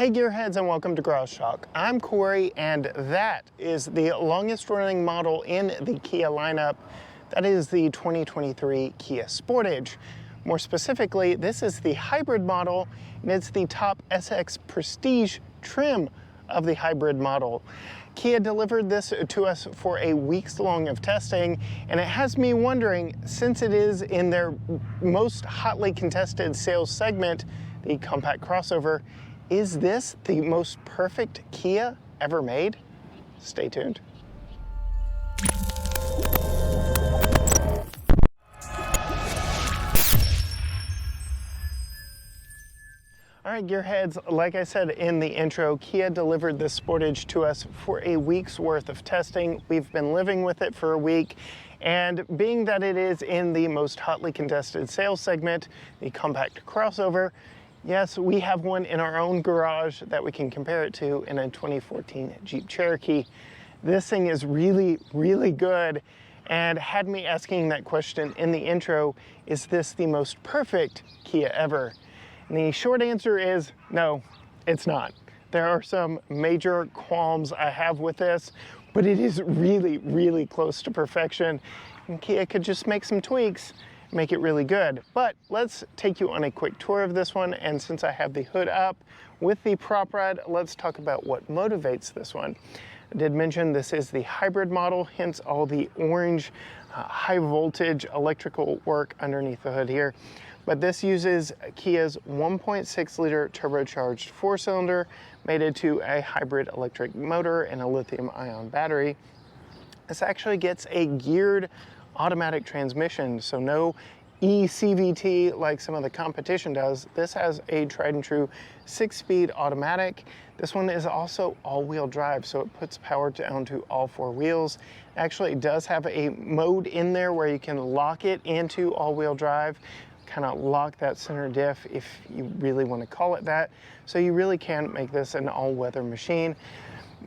Hey Gearheads, and welcome to Garage Talk. I'm Corey, and that is the longest running model in the Kia lineup. That is the 2023 Kia Sportage. More specifically, this is the hybrid model, and it's the top SX Prestige trim of the hybrid model. Kia delivered this to us for a week's long of testing, and it has me wondering, since it is in their most hotly contested sales segment, the compact crossover, is this the most perfect Kia ever made? Stay tuned. All right, Gearheads, like I said in the intro, Kia delivered this Sportage to us for a week's worth of testing. We've been living with it for a week, and being that it is in the most hotly contested sales segment, the compact crossover, yes, we have one in our own garage that we can compare it to in a 2014 Jeep Cherokee. This thing is really, really good, and had me asking that question in the intro, is this the most perfect Kia ever? And the short answer is no, it's not. There are some major qualms I have with this, but it is really, really close to perfection. And Kia could just make some tweaks, make it really good. But let's take you on a quick tour of this one, and since I have the hood up with the prop rod, let's talk about what motivates this one. I did mention this is the hybrid model, hence all the orange high voltage electrical work underneath the hood here. But this uses Kia's 1.6 liter turbocharged 4-cylinder mated to a hybrid electric motor and a lithium ion battery. This actually gets a geared automatic transmission, so no eCVT like some of the competition does. This has a tried and true 6-speed automatic. This one is also all-wheel drive, so it puts power down to all 4 wheels. Actually, it does have a mode in there where you can lock it into all-wheel drive, kind of lock that center diff if you really want to call it that. So you really can make this an all-weather machine.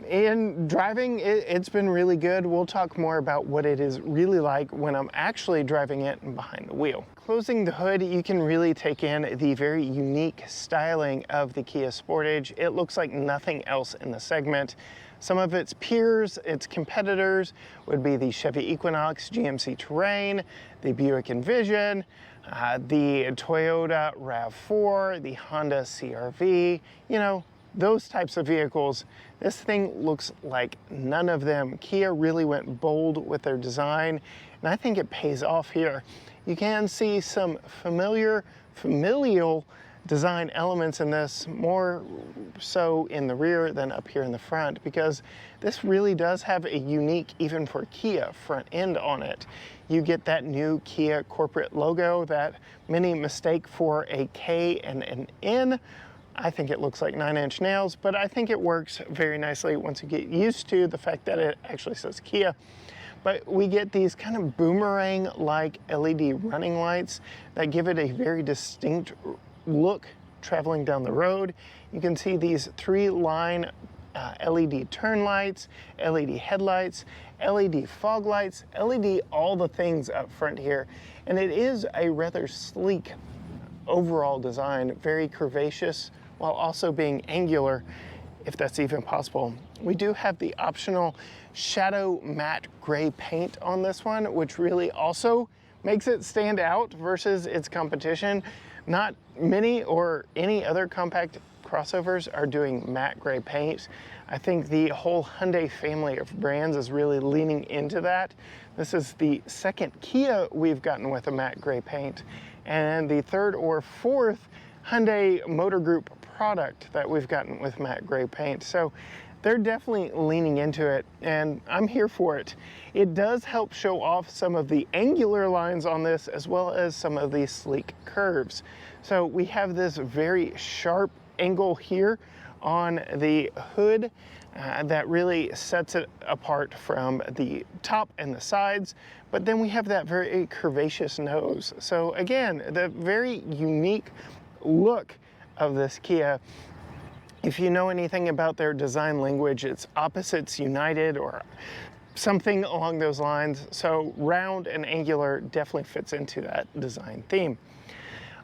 In driving, it's been really good. We'll talk more about what it is really like when I'm actually driving it and behind the wheel. Closing the hood, you can really take in the very unique styling of the Kia Sportage. It looks like nothing else in the segment. Some of its peers, its competitors, would be the Chevy Equinox, GMC Terrain, the Buick Envision, the Toyota RAV4, the Honda CR-V, you know, those types of vehicles. This thing looks like none of them. Kia really went bold with their design, and I think it pays off here. You can see some familial design elements in this, more so in the rear than up here in the front, because this really does have a unique, even for Kia, front end on it. You get that new Kia corporate logo that many mistake for a K and an N. I think it looks like 9-inch nails, but I think it works very nicely once you get used to the fact that it actually says Kia. But we get these kind of boomerang-like LED running lights that give it a very distinct look traveling down the road. You can see these 3-line LED turn lights, LED headlights, LED fog lights, LED all the things up front here. And it is a rather sleek overall design, very curvaceous, while also being angular, if that's even possible. We do have the optional shadow matte gray paint on this one, which really also makes it stand out versus its competition. Not many or any other compact crossovers are doing matte gray paint. I think the whole Hyundai family of brands is really leaning into that. This is the second Kia we've gotten with a matte gray paint, and the third or fourth Hyundai Motor Group product that we've gotten with matte gray paint. So they're definitely leaning into it, and I'm here for it. It does help show off some of the angular lines on this, as well as some of the sleek curves. So we have this very sharp angle here on the hood that really sets it apart from the top and the sides, but then we have that very curvaceous nose. So again, the very unique look of this Kia. If you know anything about their design language, it's opposites united or something along those lines. So round and angular definitely fits into that design theme.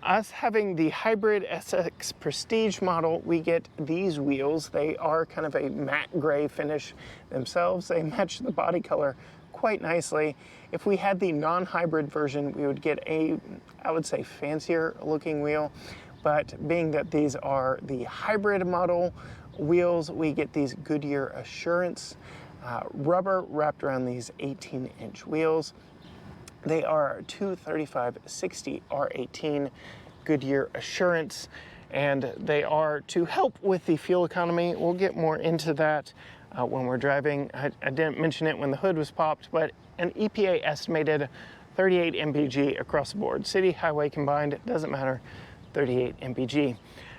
Us having the hybrid SX Prestige model, we get these wheels. They are kind of a matte gray finish themselves. They match the body color quite nicely. If we had the non-hybrid version, we would get a, I would say, fancier looking wheel. But being that these are the hybrid model wheels, we get these Goodyear Assurance rubber wrapped around these 18-inch wheels. They are 235/60 R18 Goodyear Assurance, and they are to help with the fuel economy. We'll get more into that when we're driving. I didn't mention it when the hood was popped, but an EPA estimated 38 mpg across the board. City, highway combined, it doesn't matter, 38 mpg.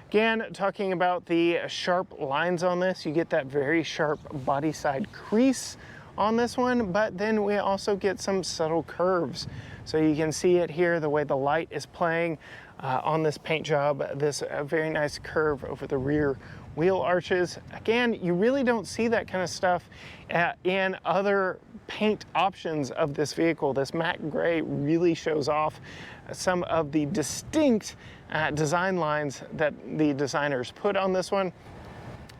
Again, talking about the sharp lines on this, you get that very sharp body side crease on this one, but then we also get some subtle curves. So you can see it here, the way the light is playing on this paint job, this very nice curve over the rear wheel arches. Again, you really don't see that kind of stuff in other paint options of this vehicle. This matte gray really shows off some of the distinct design lines that the designers put on this one.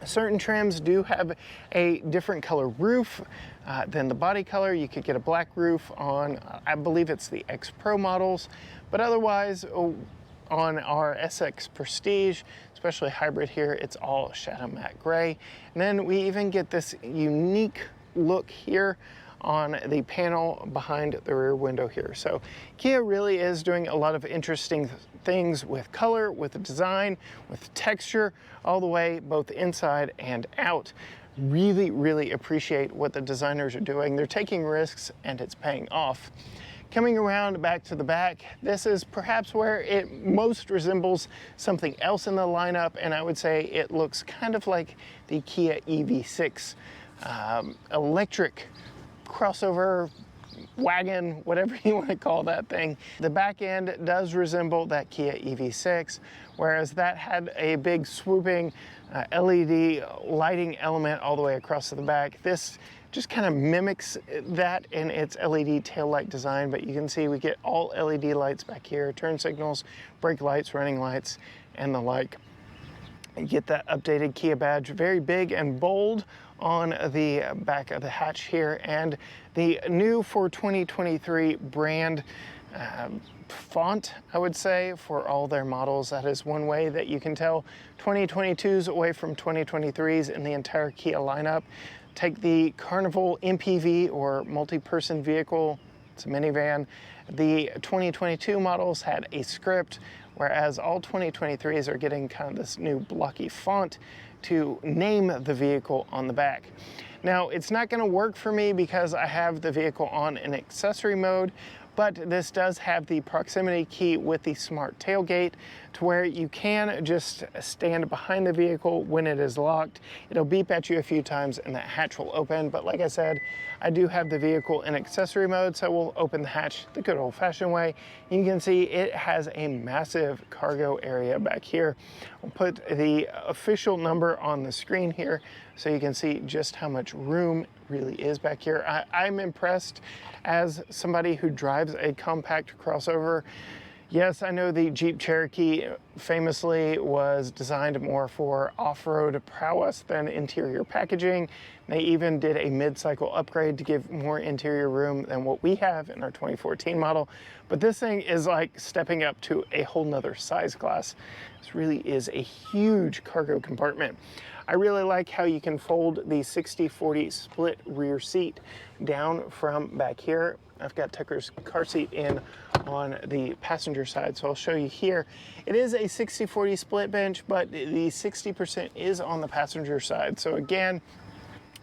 Certain trims do have a different color roof than the body color. You could get a black roof on, I believe it's the X Pro models, but otherwise on our SX Prestige, especially hybrid here, it's all shadow matte gray. And then we even get this unique look here on the panel behind the rear window here. So Kia really is doing a lot of interesting things with color, with design, with texture, all the way both inside and out. Really, really appreciate what the designers are doing. They're taking risks and it's paying off. Coming around back to the back, this is perhaps where it most resembles something else in the lineup, and I would say it looks kind of like the Kia EV6 electric crossover wagon, whatever you want to call that thing. The back end does resemble that Kia EV6, whereas that had a big swooping LED lighting element all the way across to the back. This just kind of mimics that in its LED taillight design, but you can see we get all LED lights back here, turn signals, brake lights, running lights, and the like. You get that updated Kia badge, very big and bold on the back of the hatch here, and the new for 2023 brand font, I would say, for all their models. That is one way that you can tell 2022s away from 2023s in the entire Kia lineup. Take the Carnival MPV, or multi-person vehicle, it's a minivan. The 2022 models had a script, whereas all 2023s are getting kind of this new blocky font to name the vehicle on the back. Now, it's not going to work for me because I have the vehicle on an accessory mode, but this does have the proximity key with the smart tailgate to where you can just stand behind the vehicle when it is locked. It'll beep at you a few times and that hatch will open, but like I said, I do have the vehicle in accessory mode, so we'll open the hatch the good old-fashioned way. You can see it has a massive cargo area back here. We'll put the official number on the screen here so you can see just how much room really is back here. I'm impressed as somebody who drives a compact crossover. Yes, I know the Jeep Cherokee famously was designed more for off-road prowess than interior packaging. They even did a mid-cycle upgrade to give more interior room than what we have in our 2014 model. But this thing is like stepping up to a whole nother size class. This really is a huge cargo compartment. I really like how you can fold the 60/40 split rear seat down from back here. I've got Tucker's car seat in on the passenger side, so I'll show you here. It is a 60/40 split bench, but the 60% is on the passenger side. So again,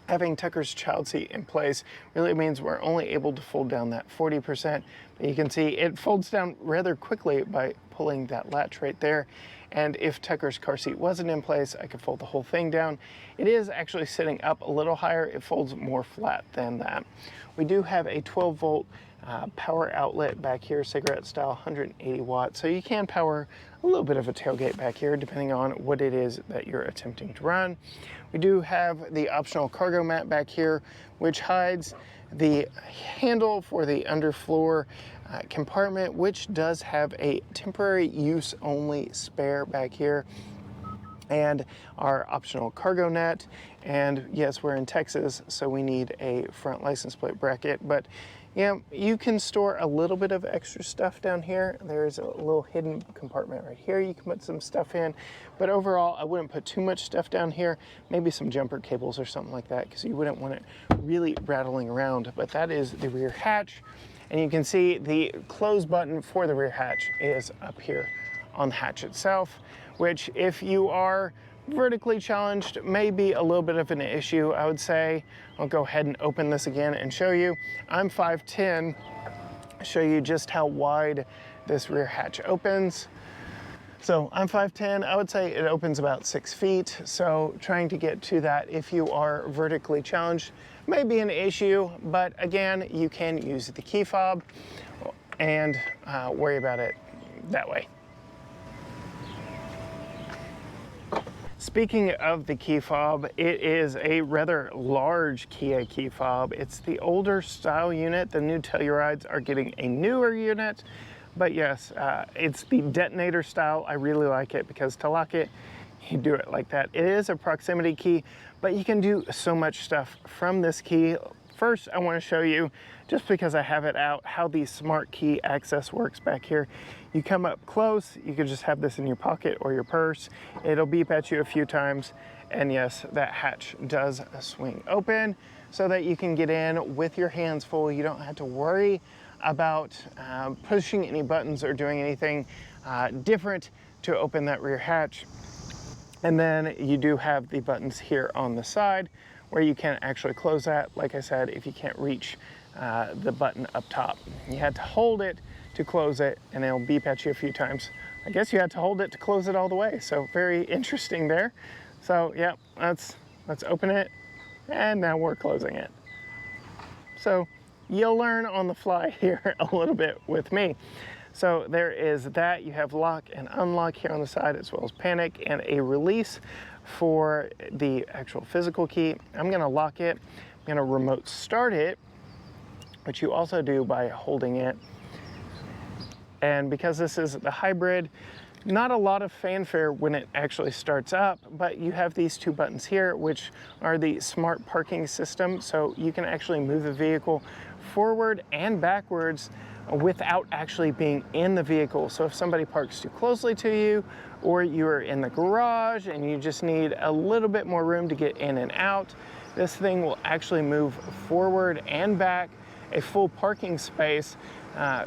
having Tucker's child seat in place really means we're only able to fold down that 40%. But you can see it folds down rather quickly by pulling that latch right there. And if Tucker's car seat wasn't in place, I could fold the whole thing down. It is actually sitting up a little higher. It folds more flat than that. We do have a 12-volt power outlet back here, cigarette style, 180 watts. So you can power a little bit of a tailgate back here depending on what it is that you're attempting to run. We do have the optional cargo mat back here, which hides the handle for the underfloor compartment, which does have a temporary use only spare back here, and our optional cargo net. And yes, we're in Texas, so we need a front license plate bracket, but yeah, you can store a little bit of extra stuff down here. There's a little hidden compartment right here you can put some stuff in, but overall I wouldn't put too much stuff down here. Maybe some jumper cables or something like that, because you wouldn't want it really rattling around. But that is the rear hatch, and you can see the close button for the rear hatch is up here on the hatch itself, which if you are vertically challenged may be a little bit of an issue, I would say. I'll go ahead and open this again and show you. I'm 5'10", show you just how wide this rear hatch opens. So I'm 5'10", I would say it opens about 6 feet. So trying to get to that if you are vertically challenged may be an issue, but again, you can use the key fob and worry about it that way. Speaking of the key fob, it is a rather large Kia key fob. It's the older style unit. The new Tellurides are getting a newer unit, but yes, it's the detonator style. I really like it because to lock it, you do it like that. It is a proximity key, but you can do so much stuff from this key. First, I want to show you, just because I have it out, how the smart key access works back here. You come up close, you can just have this in your pocket or your purse. It'll beep at you a few times, and yes, that hatch does swing open so that you can get in with your hands full. You don't have to worry about pushing any buttons or doing anything different to open that rear hatch. And then you do have the buttons here on the side where you can actually close that, like I said, if you can't reach the button up top. You had to hold it to close it, and it'll beep at you a few times. I guess you had to hold it to close it all the way, so very interesting there. So yeah, let's open it, and now we're closing it. So you'll learn on the fly here a little bit with me. So there is that. You have lock and unlock here on the side, as well as panic and a release for the actual physical key. I'm gonna lock it, I'm gonna remote start it, which you also do by holding it. And because this is the hybrid, not a lot of fanfare when it actually starts up, but you have these two buttons here, which are the smart parking system. So you can actually move the vehicle forward and backwards without actually being in the vehicle. So if somebody parks too closely to you, or you're in the garage and you just need a little bit more room to get in and out, this thing will actually move forward and back a full parking space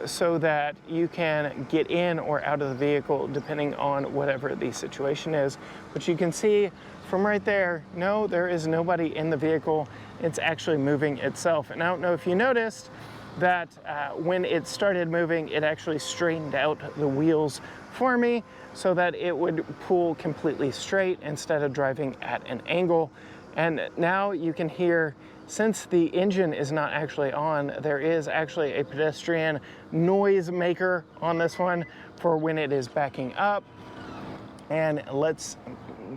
so that you can get in or out of the vehicle depending on whatever the situation is. But you can see from right there, no, there is nobody in the vehicle. It's actually moving itself. And I don't know if you noticed that when it started moving, it actually straightened out the wheels for me so that it would pull completely straight instead of driving at an angle. And now you can hear, since the engine is not actually on, there is actually a pedestrian noise maker on this one for when it is backing up. And lets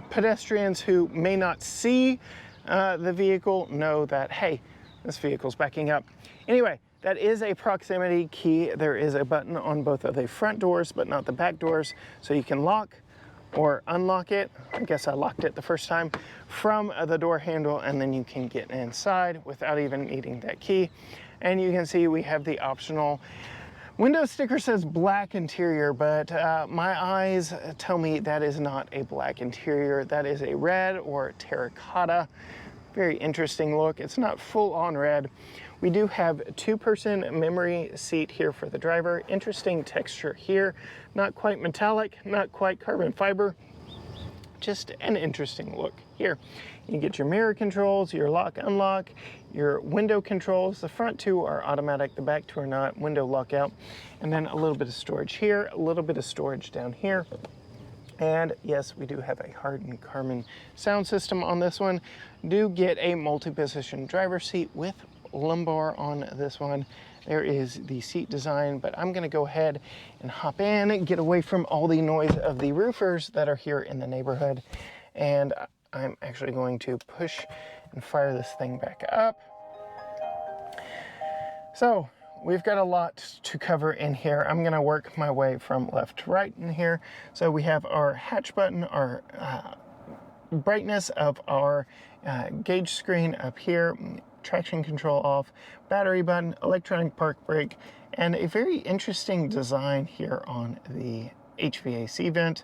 pedestrians who may not see the vehicle know that, hey, this vehicle's backing up. Anyway, that is a proximity key. There is a button on both of the front doors, but not the back doors, so you can lock or unlock it. I guess I locked it the first time from the door handle, and then you can get inside without even needing that key. And you can see we have the optional window sticker, says black interior, but my eyes tell me that is not a black interior. That is a red or terracotta. Very interesting look. It's not full on red. We do have a two-person memory seat here for the driver. Interesting texture here. Not quite metallic, not quite carbon fiber. Just an interesting look here. You get your mirror controls, your lock, unlock, your window controls. The front two are automatic, the back two are not. Window lockout. And then a little bit of storage here, a little bit of storage down here. And yes, we do have a Harman sound system on this one. Do get a multi-position driver's seat with lumbar on this one, there is the seat design, but I'm gonna go ahead and hop in and get away from all the noise of the roofers that are here in the neighborhood. And I'm actually going to push and fire this thing back up. So we've got a lot to cover in here. I'm gonna work my way from left to right in here. So we have our hatch button, our brightness of our gauge screen up here, traction control off, battery button, electronic park brake, and a very interesting design here on the HVAC vent.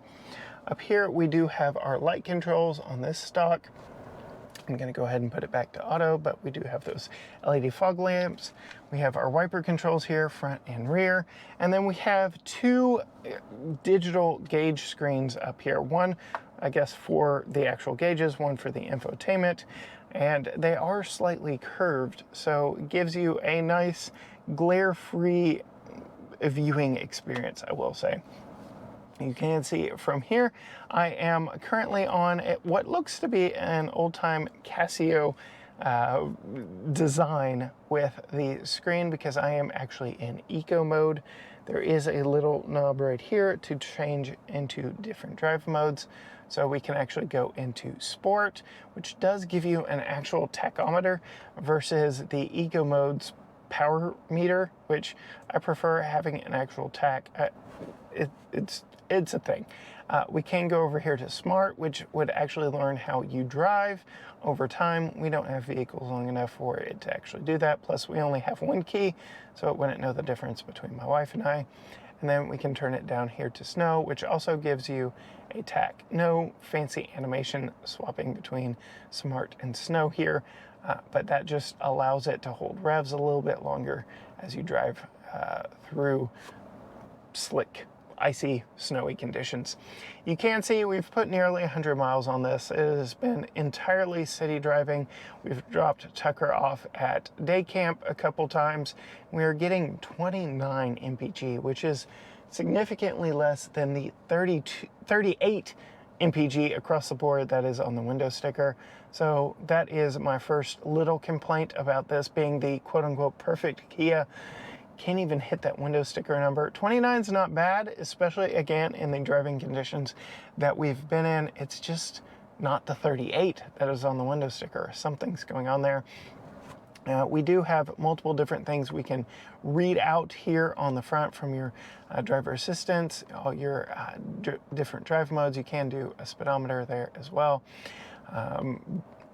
Up here we do have our light controls on this stock. I'm going to go ahead and put it back to auto, but we do have those LED fog lamps. We have our wiper controls here, front and rear. And then we have two digital gauge screens up here. One, I guess, for the actual gauges, one for the infotainment. And they are slightly curved, so it gives you a nice glare-free viewing experience, I will say. You can see from here, I am currently on what looks to be an old-time Casio design with the screen, because I am actually in eco mode. There is a little knob right here to change into different drive modes. So we can actually go into sport, which does give you an actual tachometer versus the eco mode's power meter, which I prefer having an actual tach. It's a thing. We can go over here to smart, which would actually learn how you drive over time. We don't have vehicles long enough for it to actually do that. Plus we only have one key, so it wouldn't know the difference between my wife and I. And then we can turn it down here to snow, which also gives you a tach. No fancy animation swapping between smart and snow here, but that just allows it to hold revs a little bit longer as you drive through slick, icy, snowy conditions. You can see we've put nearly 100 miles on this. It has been entirely city driving. We've dropped Tucker off at day camp a couple times. We are getting 29 mpg, which is significantly less than the 38 mpg across the board that is on the window sticker. So that is my first little complaint about this being the quote-unquote perfect Kia. Can't even hit that window sticker number. 29 is not bad, especially again in the driving conditions that we've been in. It's just not the 38 that is on the window sticker. Something's going on there. We do have multiple different things we can read out here on the front from your driver assistance, all your different drive modes. You can do a speedometer there as well.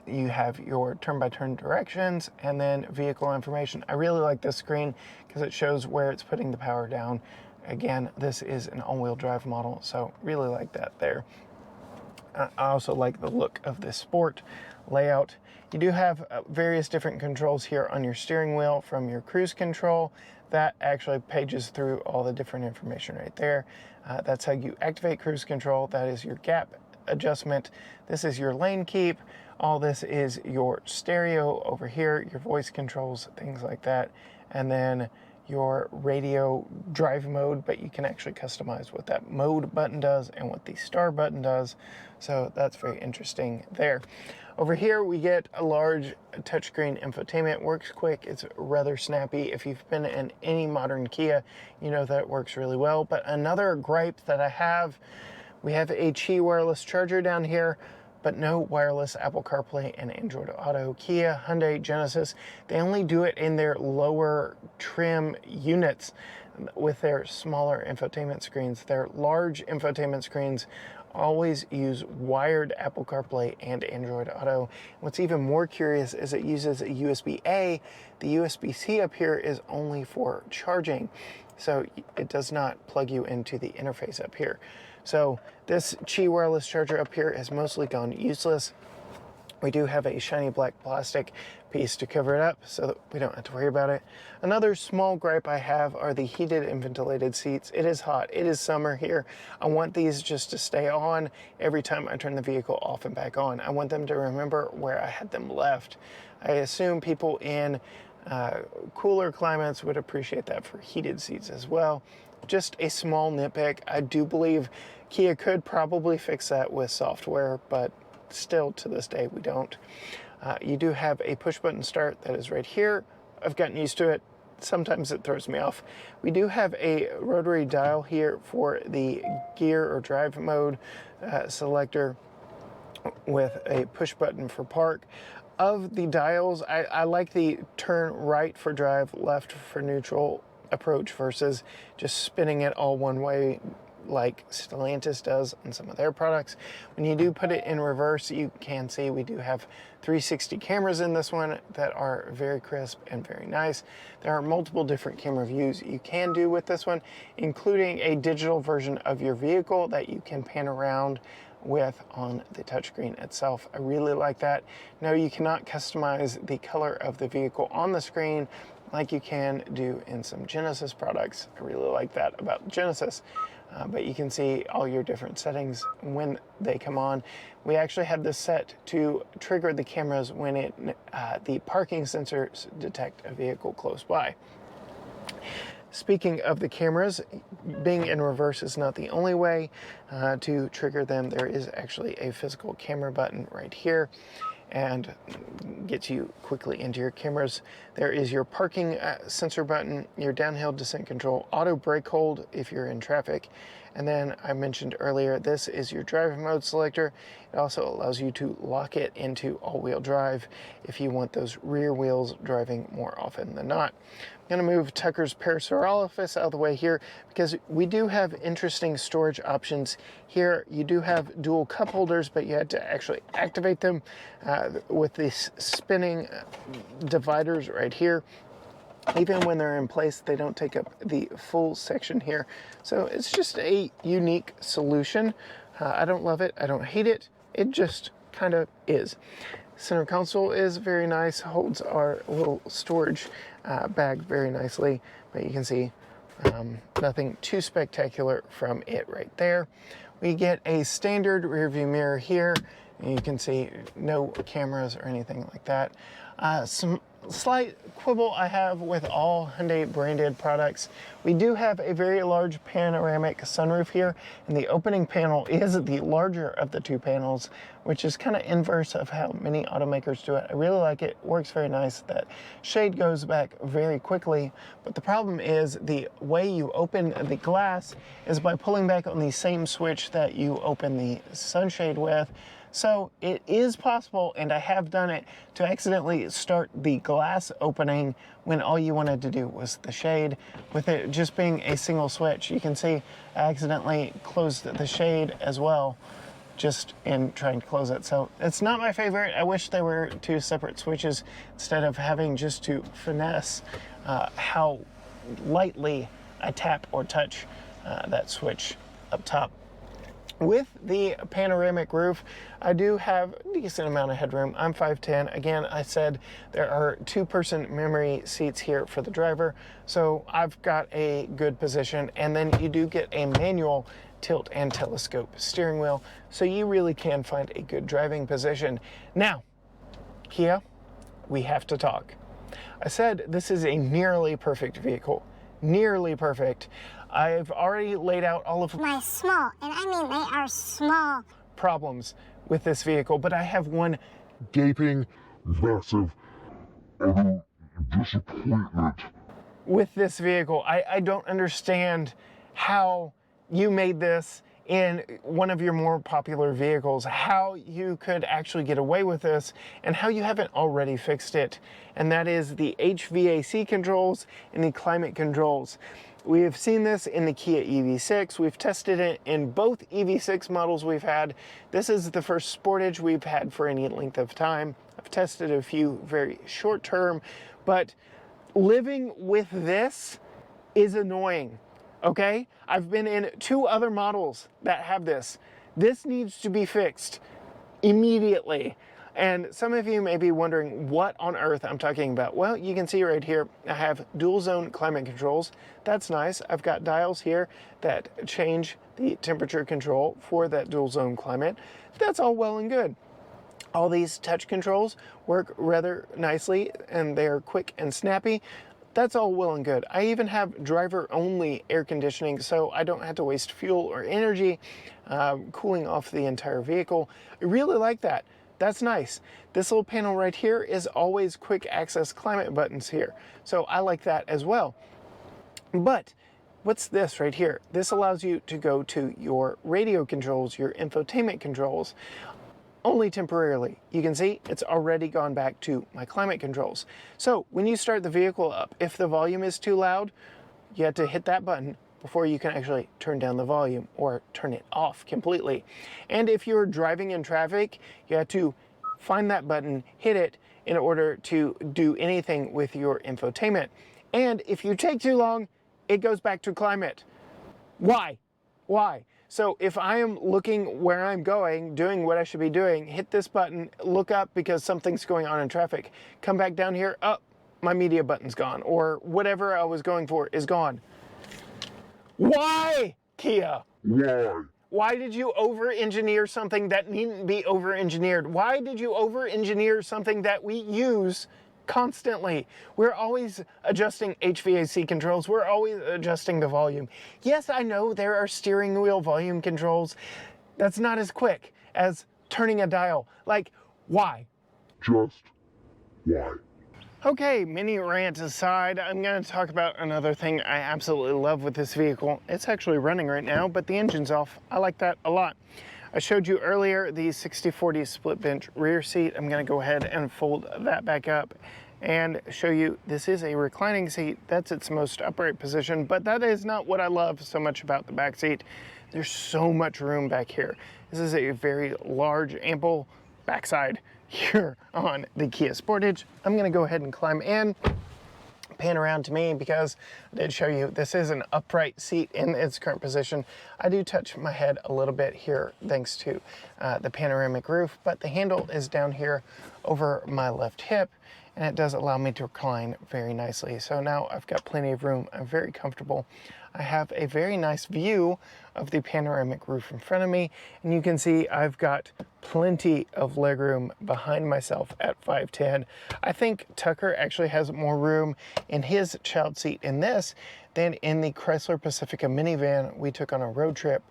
You have your turn-by-turn directions and then vehicle information. I really like this screen because it shows where it's putting the power down. Again, this is an all-wheel drive model, so really like that there. I also like the look of this sport layout. You do have various different controls here on your steering wheel from your cruise control. That actually pages through all the different information right there. That's how you activate cruise control. That is your gap adjustment. This is your lane keep. All this is your stereo over here, your voice controls, things like that. And then your radio drive mode, but you can actually customize what that mode button does and what the star button does. So that's very interesting there. Over here we get a large touchscreen infotainment. Works quick, it's rather snappy. If you've been in any modern Kia, you know that it works really well. But another gripe that I have, we have a Qi wireless charger down here, but no wireless Apple CarPlay and Android Auto. Kia, Hyundai, Genesis, they only do it in their lower trim units with their smaller infotainment screens. Their large infotainment screens always use wired Apple CarPlay and Android Auto. What's even more curious is it uses a USB-A. The USB-C up here is only for charging, so it does not plug you into the interface up here. So this Qi wireless charger up here has mostly gone useless. We do have a shiny black plastic piece to cover it up so that we don't have to worry about it. Another small gripe I have are the heated and ventilated seats. It is hot, it is summer here. I want these just to stay on every time I turn the vehicle off and back on. I want them to remember where I had them left. I assume people in cooler climates would appreciate that for heated seats as well. Just a small nitpick. I do believe Kia could probably fix that with software, but still to this day we don't. You do have a push button start that is right here. I've gotten used to it. sometimes it throws me off. We do have a rotary dial here for the gear or drive mode selector with a push button for park. Of the dials, I like the turn right for drive, left for neutral approach versus just spinning it all one way like Stellantis does on some of their products. When you do put it in reverse, you can see we do have 360 cameras in this one that are very crisp and very nice. There are multiple different camera views you can do with this one, including a digital version of your vehicle that you can pan around with on the touchscreen itself. I really like that. Now, you cannot customize the color of the vehicle on the screen like you can do in some Genesis products. I really like that about Genesis. But you can see all your different settings when they come on. We actually have this set to trigger the cameras when the parking sensors detect a vehicle close by. Speaking of the cameras, being in reverse is not the only way to trigger them. There is actually a physical camera button right here and gets you quickly into your cameras. There is your parking sensor button, your downhill descent control, auto brake hold if you're in traffic, and then I mentioned earlier, this is your drive mode selector. It also allows you to lock it into all-wheel drive if you want those rear wheels driving more often than not. I'm going to move Tucker's Parasaurolophus out of the way here because we do have interesting storage options here. You do have dual cup holders, but you had to actually activate them with these spinning dividers right here. Even when they're in place, they don't take up the full section here. So it's just a unique solution. I don't love it. I don't hate it. It just kind of is. Center console is very nice, holds our little storage bag very nicely, but you can see nothing too spectacular from it right there. We get a standard rear view mirror here, and you can see no cameras or anything like that. Some slight quibble I have with all Hyundai branded products. We do have a very large panoramic sunroof here, and the opening panel is the larger of the two panels, which is kind of inverse of how many automakers do it. I really like it. Works very nice. That shade goes back very quickly, but the problem is the way you open the glass is by pulling back on the same switch that you open the sunshade with. So it is possible, and I have done it, to accidentally start the glass opening when all you wanted to do was the shade. With it just being a single switch, you can see I accidentally closed the shade as well, just in trying to close it. So it's not my favorite. I wish there were two separate switches instead of having just to finesse how lightly I tap or touch that switch up top. With the panoramic roof, I do have a decent amount of headroom. I'm 5'10". Again, I said there are two-person memory seats here for the driver, so I've got a good position. And then you do get a manual tilt and telescope steering wheel, so you really can find a good driving position. Now, Kia, we have to talk. I said this is a nearly perfect vehicle. Nearly perfect. I've already laid out all of my small, and I mean they are small, problems with this vehicle, but I have one gaping, massive, utter disappointment with this vehicle. I don't understand how you made this in one of your more popular vehicles, how you could actually get away with this, and how you haven't already fixed it. And that is the HVAC controls and the climate controls. We have seen this in the Kia EV6. We've tested it in both EV6 models we've had. This is the first Sportage we've had for any length of time. I've tested a few very short term, but living with this is annoying. Okay, I've been in two other models that have this. This needs to be fixed immediately. And some of you may be wondering what on earth I'm talking about. Well, you can see right here, I have dual zone climate controls. That's nice. I've got dials here that change the temperature control for that dual zone climate. That's all well and good. All these touch controls work rather nicely, and they're quick and snappy. That's all well and good. I even have driver-only air conditioning, so I don't have to waste fuel or energy cooling off the entire vehicle. I really like that. that's nice. This little panel right here is always quick access climate buttons here. So I like that as well. But what's this right here? This allows you to go to your radio controls, your infotainment controls, only temporarily. You can see it's already gone back to my climate controls. So when you start the vehicle up, if the volume is too loud, you have to hit that button before you can actually turn down the volume or turn it off completely. And if you're driving in traffic, you have to find that button, hit it in order to do anything with your infotainment. And if you take too long, it goes back to climate. Why? Why? So if I am looking where I'm going, doing what I should be doing, hit this button, look up because something's going on in traffic, come back down here, oh, my media button's gone, or whatever I was going for is gone. Why, Kia? Why? Why did you over-engineer something that needn't be over-engineered? Why did you over-engineer something that we use constantly? We're always adjusting HVAC controls. We're always adjusting the volume. Yes, I know there are steering wheel volume controls. That's not as quick as turning a dial. Like, why? Just why? Okay, mini rant aside, I'm going to talk about another thing I absolutely love with this vehicle. It's actually running right now, but the engine's off. I like that a lot. I showed you earlier the 60/40 split bench rear seat. I'm going to go ahead and fold that back up and show you this is a reclining seat. That's its most upright position, but that is not what I love so much about the back seat. There's so much room back here. This is a very large, ample backside here on the Kia Sportage. I'm going to go ahead and climb in, pan around to me because I did show you this is an upright seat in its current position. I do touch my head a little bit here thanks to the panoramic roof, but the handle is down here over my left hip and it does allow me to recline very nicely. So now I've got plenty of room. I'm very comfortable. I have a very nice view of the panoramic roof in front of me, and you can see I've got plenty of legroom behind myself at 5'10". I think Tucker actually has more room in his child seat in this than in the Chrysler Pacifica minivan we took on a road trip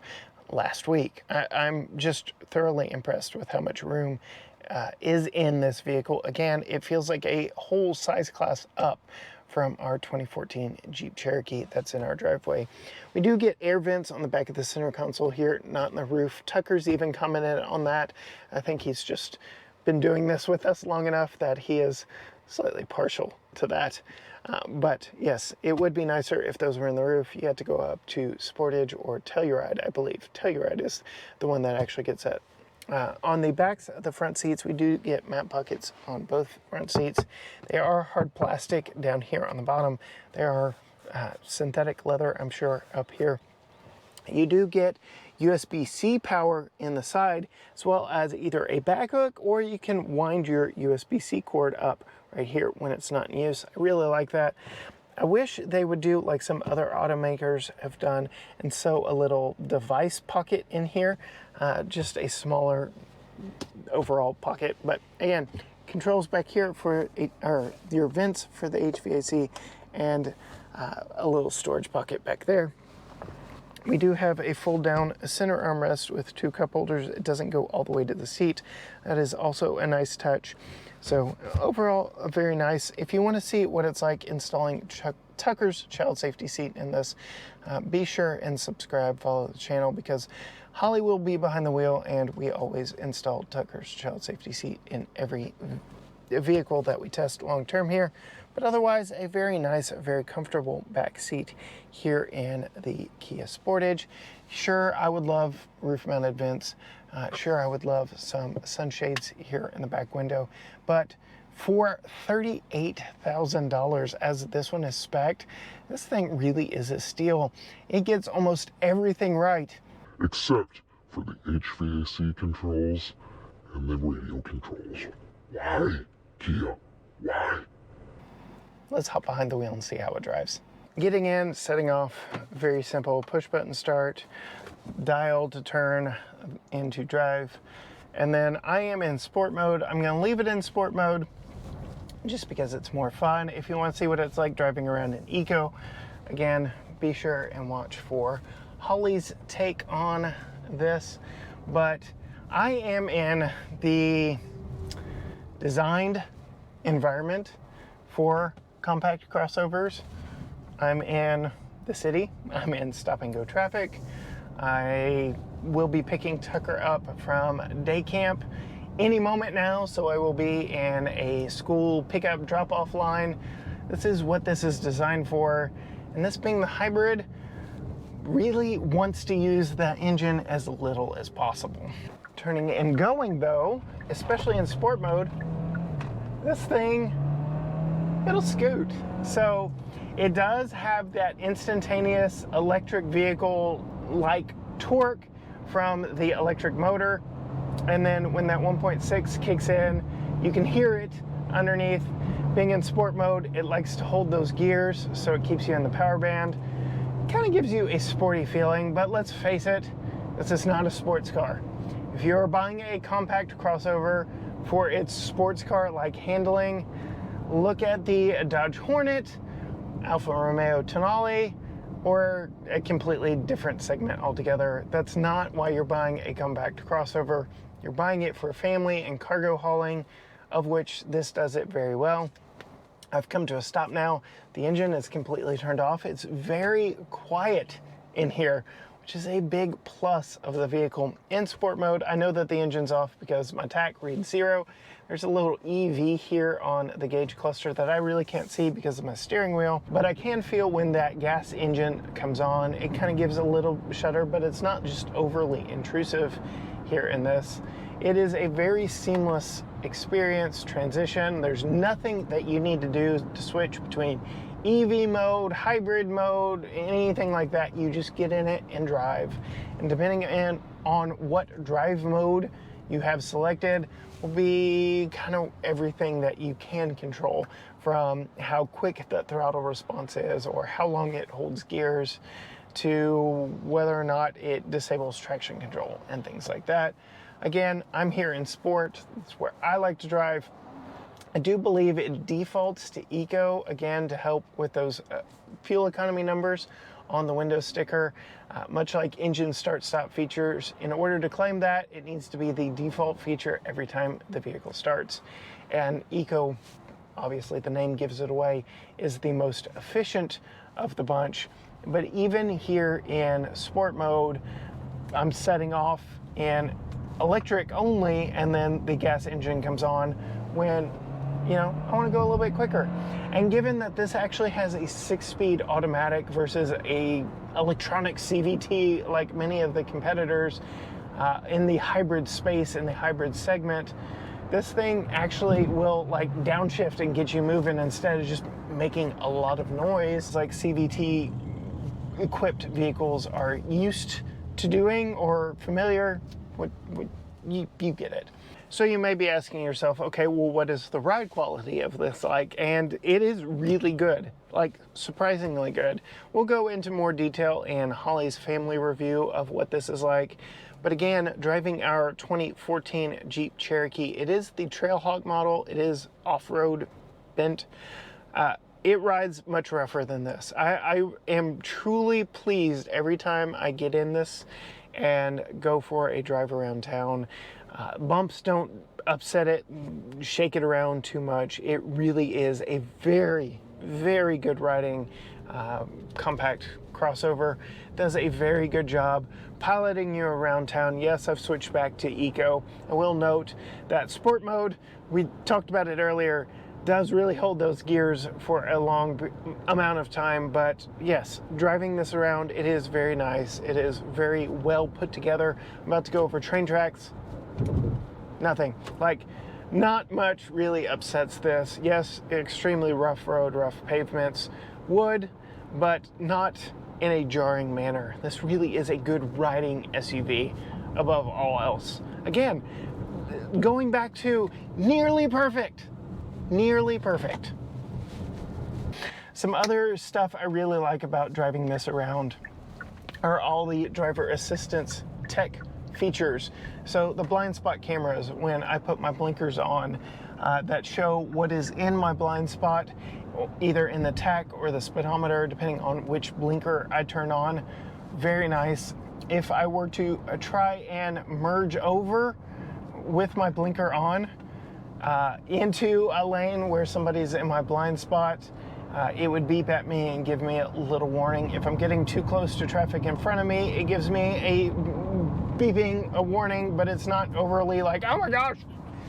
last week. I'm just thoroughly impressed with how much room is in this vehicle. Again, it feels like a whole size class up from our 2014 Jeep Cherokee that's in our driveway. We do get air vents on the back of the center console here, not in the roof. Tucker's even commented on that. I think he's just been doing this with us long enough that he is slightly partial to that. But yes, it would be nicer if those were in the roof. You had to go up to Sportage or Telluride, I believe. Telluride is the one that actually gets that. On the backs of the front seats, we do get mat pockets on both front seats. They are hard plastic down here on the bottom. They are synthetic leather, I'm sure, up here. You do get USB-C power in the side, as well as either a back hook or you can wind your USB-C cord up right here when it's not in use. I really like that. I wish they would do like some other automakers have done and sew a little device pocket in here, just a smaller overall pocket. But again, controls back here for your vents for the HVAC and a little storage pocket back there. We do have a fold down center armrest with 2 cup holders. It doesn't go all the way to the seat. That is also a nice touch. So overall, very nice. If you want to see what it's like installing Tucker's child safety seat in this, be sure and subscribe, follow the channel, because Holly will be behind the wheel and we always install Tucker's child safety seat in every vehicle that we test long-term here. But otherwise, a very nice, very comfortable back seat here in the Kia Sportage. Sure, I would love roof-mounted vents. Sure, I would love some sunshades here in the back window. But for $38,000 as this one is spec'd, this thing really is a steal. It gets almost everything right. Except for the HVAC controls and the radio controls. Why, Kia? Why? Let's hop behind the wheel and see how it drives. Getting in, setting off, very simple. Push button start, dial to turn into drive. And then I am in sport mode. I'm gonna leave it in sport mode just because it's more fun. If you want to see what it's like driving around in eco, again, be sure and watch for Holly's take on this. But I am in the designed environment for compact crossovers. I'm in the city. I'm in stop and go traffic. I will be picking Tucker up from day camp any moment now, so I will be in a school pickup drop-off line. This is what this is designed for, and this being the hybrid really wants to use that engine as little as possible. Turning and going though, especially in sport mode, this thing, it'll scoot. So it does have that instantaneous electric vehicle like torque from the electric motor, and then when that 1.6 kicks in, you can hear it underneath. Being in sport mode, it likes to hold those gears, so it keeps you in the power band. Kind of gives you a sporty feeling, but let's face it, this is not a sports car. If you're buying a compact crossover for its sports car-like handling, look at the Dodge Hornet, Alfa Romeo Tonale, or a completely different segment altogether. That's not why you're buying a compact crossover. You're buying it for family and cargo hauling, of which this does it very well. I've come to a stop now. The engine is completely turned off. It's very quiet in here, which is a big plus of the vehicle. In sport mode, I know that the engine's off because my tach reads 0. There's a little EV here on the gauge cluster that I really can't see because of my steering wheel, but I can feel when that gas engine comes on. It kind of gives a little shudder, but it's not just overly intrusive here in this. It is a very seamless experience, transition. There's nothing that you need to do to switch between EV mode, hybrid mode, anything like that. You just get in it and drive. And depending on what drive mode you have selected will be kind of everything that you can control, from how quick the throttle response is or how long it holds gears to whether or not it disables traction control and things like that. Again, I'm here in sport. It's where I like to drive. I do believe it defaults to eco, again, to help with those fuel economy numbers on the window sticker. Much like engine start-stop features, in order to claim that, it needs to be the default feature every time the vehicle starts. And eco, obviously the name gives it away, is the most efficient of the bunch. But even here in sport mode, I'm setting off in electric only, and then the gas engine comes on when, you know, I want to go a little bit quicker. And given that this actually has a 6-speed automatic versus a electronic CVT like many of the competitors in the hybrid space, in the hybrid segment, this thing actually will like downshift and get you moving instead of just making a lot of noise like CVT equipped vehicles are used to doing or familiar. You get it. So you may be asking yourself, okay, well, what is the ride quality of this like? And it is really good, like surprisingly good. We'll go into more detail in Holly's family review of what this is like. But again, driving our 2014 Jeep Cherokee, it is the Trailhawk model. It is off-road bent. It rides much rougher than this. I am truly pleased every time I get in this and go for a drive around town. Bumps don't upset it, shake it around too much. It really is a very, very good riding compact crossover. Does a very good job piloting you around town. Yes, I've switched back to eco. I will note that sport mode, we talked about it earlier, does really hold those gears for a long amount of time, but yes, driving this around, it is very nice. It is very well put together. I'm about to go over train tracks. Nothing. Like, not much really upsets this. Yes, extremely rough road, rough pavements would, but not in a jarring manner. This really is a good riding SUV above all else. Again, going back to nearly perfect. Nearly perfect. Some other stuff I really like about driving this around are all the driver assistance tech features. So the blind spot cameras, when I put my blinkers on, that show what is in my blind spot, either in the tach or the speedometer, depending on which blinker I turn on. Very nice. If I were to try and merge over with my blinker on, into a lane where somebody's in my blind spot, it would beep at me and give me a little warning. If I'm getting too close to traffic in front of me, it gives me a beeping, a warning, but it's not overly like, oh my gosh,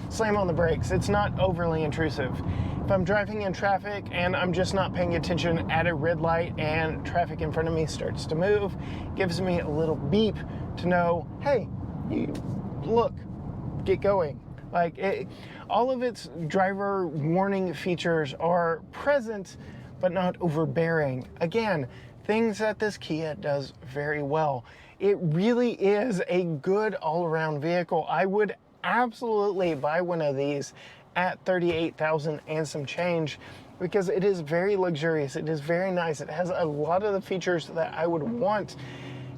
slam on the brakes. It's not overly intrusive. If I'm driving in traffic and I'm just not paying attention at a red light and traffic in front of me starts to move, it gives me a little beep to know, hey, you look, get going. Like, all of its driver warning features are present, but not overbearing. Again, things that this Kia does very well. It really is a good all-around vehicle. I would absolutely buy one of these at $38,000 and some change, because it is very luxurious. It is very nice. It has a lot of the features that I would want.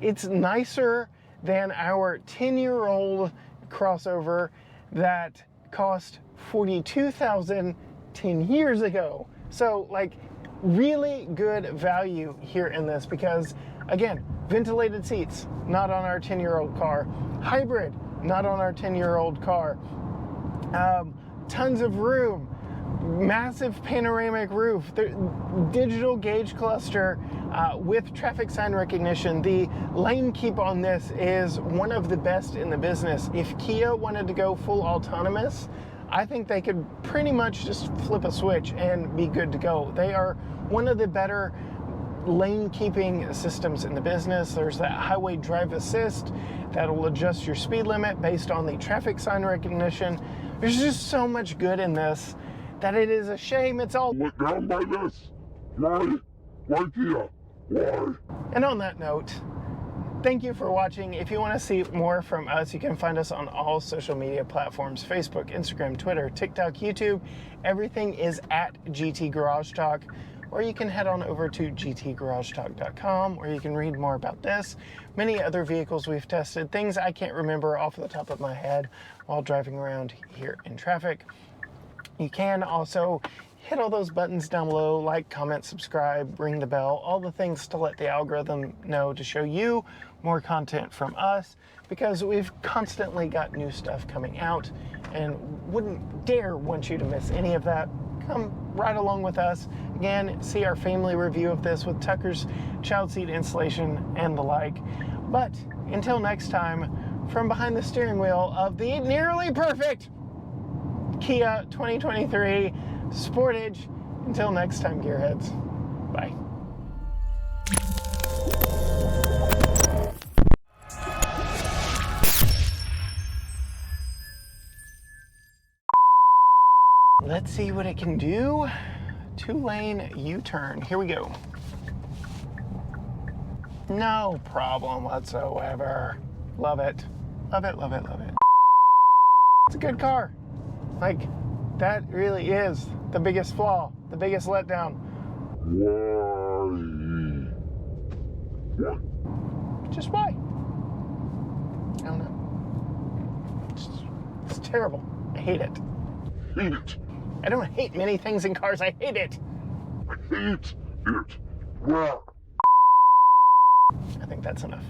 It's nicer than our 10-year-old crossover that cost $42,000 10 years ago. So, like, really good value here in this, because again, ventilated seats, not on our 10-year-old car. Hybrid, not on our 10-year-old car. Tons of room, massive panoramic roof, digital gauge cluster with traffic sign recognition. The lane keep on this is one of the best in the business. If Kia wanted to go full autonomous, I think they could pretty much just flip a switch and be good to go. They are one of the better lane keeping systems in the business. There's that highway drive assist that'll adjust your speed limit based on the traffic sign recognition. There's just so much good in this that it is a shame it's all Let down by this. Why? Why, Kia? Why? And on that note, thank you for watching. If you want to see more from us, you can find us on all social media platforms: Facebook, Instagram, Twitter, TikTok, YouTube. Everything is at GT Garage Talk. Or you can head on over to gtgaragetalk.com, where you can read more about this, many other vehicles we've tested, things I can't remember off the top of my head while driving around here in traffic. You can also hit all those buttons down below, like, comment, subscribe, ring the bell, all the things to let the algorithm know to show you more content from us, because we've constantly got new stuff coming out and wouldn't dare want you to miss any of that. Come right along with us. Again, see our family review of this with Tucker's child seat installation and the like. But until next time, from behind the steering wheel of the nearly perfect Kia 2023 Sportage, until next time, gearheads, bye. Let's see what it can do. 2-lane U-turn. Here we go. No problem whatsoever. Love it. Love it, love it, love it. It's a good car. Like, that really is the biggest flaw, the biggest letdown. Why? What? Just why? I don't know. It's terrible. I hate it. Hate it. I don't hate many things in cars. I hate it. I hate it. Wow. I think that's enough.